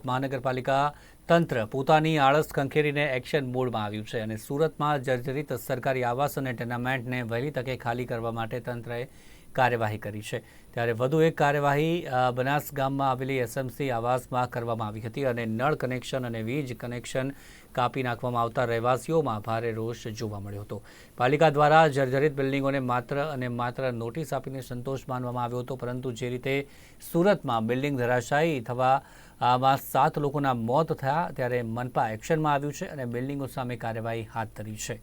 મહાનગરપાલિકા તંત્ર પોતાની આળસ ખંખેરીને એક્શન મોડમાં આવ્યું છે અને સુરતમાં જર્જરિત સરકારી આવાસ અને ટેનામેન્ટને વહેલી તકે ખાલી કરવા માટે તંત્રએ કાર્યવાહી કરી છે। ત્યારે વધુ એક કાર્યવાહી બનાસ ગામમાં આવેલી એસએમસી આવાસમાં કરવામાં આવી હતી અને નળ કનેક્શન અને વીજ કનેક્શન કાપી નાખવામાં આવતા રહેવાસીઓમાં ભારે રોષ જોવા મળ્યો હતો। પાલિકા દ્વારા જર્જરિત બિલ્ડિંગોને માત્ર નોટિસ આપીને સંતોષ માનવામાં આવ્યો હતો, પરંતુ જે રીતે સુરતમાં બિલ્ડિંગ ધરાશાયી થવા આમાં 7 લોકોના મોત થયા, ત્યારે મનપા એક્શનમાં આવ્યું છે અને બિલ્ડિંગો સામે કાર્યવાહી હાથ ધરી છે।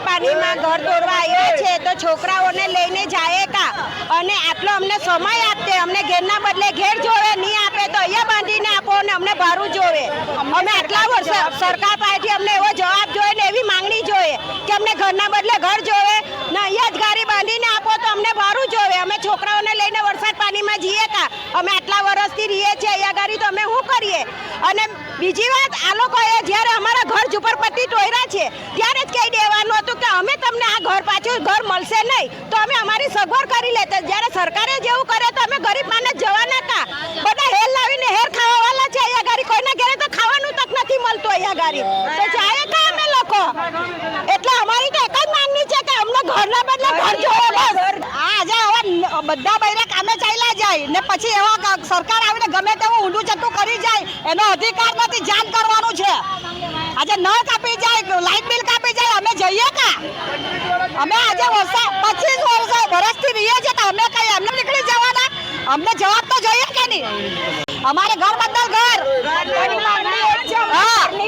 પાણીમાં ઘર દોરવા આવ્યા છે તો છોકરાઓને લઈને જાય કા અને આટલો અમને સમય આપતે, અમને ઘેરના બદલે ઘેર જોવે, નહીં આપે તો અહીંયા બાંધીને આપો અને અમને ભાડું જોવે। અમે આટલા વર્ષ સરકાર પાસેથી અમને એવો જવાબ જોઈએ ને એવી માંગણી જોઈએ કે અમને ઘરના બદલે ઘર જોવે ને અહીંયા જ ગાડી બાંધીને આપો તો અમને ભાડું જોવે। અમે છોકરાઓને લઈને વરસાદ પાણીમાં જઈએ કા, અમે આટલા વર્ષથી રહીએ છીએ અહીંયા ગાડી, તો અમે શું કરીએ? અને બીજી વાત, આ લોકોએ જ્યારે અમારા ઘર ઝુંપડપટ્ટી ટોયરા છે ત્યારે જ કહી દેવાનું હતું કે અમે તમને આ ઘર પાછું ઘર મળશે નહીં, તો અમે અમારી સગવડ કરી લેતા। જ્યારે સરકારે જેવું કરે તો અમે ગરીબ માણસ જવાના હતા। બધા હેર લાવીને હેર ખાવાવાળા છે અહીંયા ગાડી, કોઈના ઘરે તો ખાવાનું તક નથી મળતું અહીંયા ગાડી, તો જાય કા અમે લોકો? એટલે અમારી તો એક જ માંગણી છે કે અમને ઘરના બદલે ઘર જોવે બસ। આજે હવે બધા બૈરા કામે ચાલ્યા જાય ને પછી એવા સરકાર આવીને ગમે તેવું ઊંધું ચટ્ટું કરી જાય, એનો અધિકાર નથી, જાણ કરવાનું છે। આજે નળ કાપી જાય, લાઇટ બિલ કાપી જાય, અમે જઈએ કા? અમે આજે 25 વર્ષથી રહીએ છીએ તો અમે કઈ એમને નીકળી જવાના? અમને જવાબ તો જોઈએ કે નહીં? અમારે ઘર બદલ ઘર।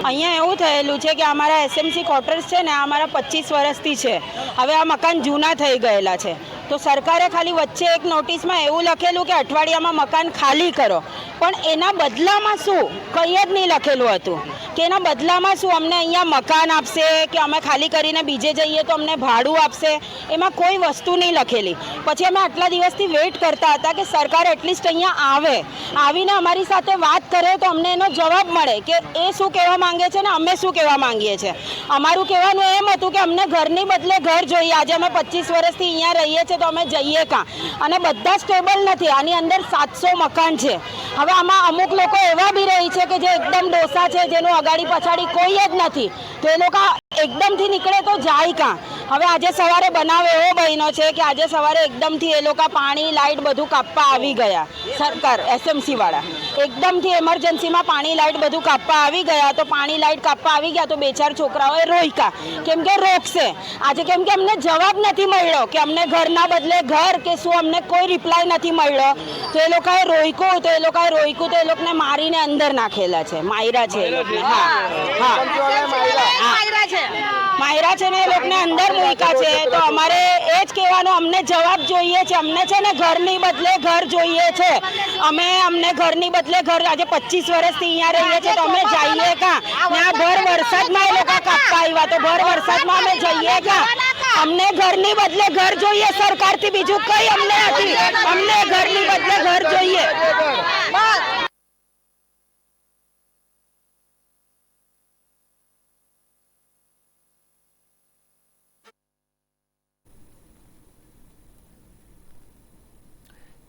અહીંયા એવું થયેલું છે કે અમારા એસએમસી ક્વાર્ટર્સ છે ને, અમારા 25 વર્ષથી છે, હવે આ મકાન જૂના થઈ ગયેલા છે, તો સરકારે ખાલી વચ્ચે એક નોટિસમાં એવું લખેલું કે અઠવાડિયામાં મકાન ખાલી કરો, પણ એના બદલામાં શું કંઈ જ નહીં લખેલું હતું કે એના બદલામાં શું અમને અહીંયા મકાન આપશે કે અમે ખાલી કરીને બીજે જઈએ તો અમને ભાડું આપશે, એમાં કોઈ વસ્તુ નહીં લખેલી। પછી અમે આટલા દિવસથી વેઇટ કરતા હતા કે સરકાર એટલીસ્ટ અહીંયા આવે, આવીને અમારી સાથે વાત કરે તો અમને એનો જવાબ મળે કે એ શું કહેવા માંગે છે ને અમે શું કહેવા માંગીએ છીએ। અમારું કહેવાનું એમ હતું કે અમને ઘરની બદલે ઘર જોઈએ। આજે અમે 25 વર્ષથી અહીંયા રહીએ છીએ તો અમે જઈએ કાં? અને બધા સ્ટેબલ નથી, આની અંદર 700 મકાન છે। હવે આમાં અમુક લોકો એવા બી રહી છે કે જે એકદમ ડોસા છે, જેનું અગાડી પછાડી કોઈ જ નથી, તો એ લોકો એકદમથી નીકળે તો જાય કાં? હવે આજે સવારે બનાવ એવો બન્યો છે કે આજે સવારે એકદમથી એ લોકો પાણી લાઇટ બધું કાપવા આવી ગયા, સરકાર એસએમસી વાળા એકદમથી એમરજન્સીમાં પાણી લાઇટ બધું કાપવા આવી ગયા, તો પાણી લાઇટ કાપવા આવી ગયા તો 2-4 છોકરાઓએ રોક્યા કેમ કે રોકશે આજે, કેમ કે અમને જવાબ નથી મળ્યો કે અમને ઘરના બદલે ઘર કે શું, અમને કોઈ રિપ્લાય નથી મળ્યો, તો એ લોકોએ રોક્યું તો એ લોકોને મારીને અંદર નાખેલા છે, માયરા છે એ લોકોને। માયરા છે ને એ લોકોને અંદર મૂક્યા છે। તો અમારે એ જ કહેવાનું, અમને જવાબ જોઈએ છે, અમને છે ને ઘરની બદલે ઘર જોઈએ છે। અમને ઘરની બદલે ઘર, આજે 25 વર્ષથી અહીંયા રહીએ છીએ તો અમે જઈએ કાં? ને આ ભર વરસાદમાં એ લોકો કાપવા આવ્યા, તો ભર વરસાદમાં અમે જઈએ કાં? અમને ઘરની બદલે ઘર જોઈએ સરકારથી, બીજું કંઈ અમને નથી, અમને ઘરની બદલે ઘર જોઈએ।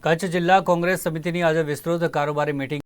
કચ્છ જિલ્લા કોંગ્રેસ સમિતિની આજે વિસ્તૃત કારોબારી મીટિંગ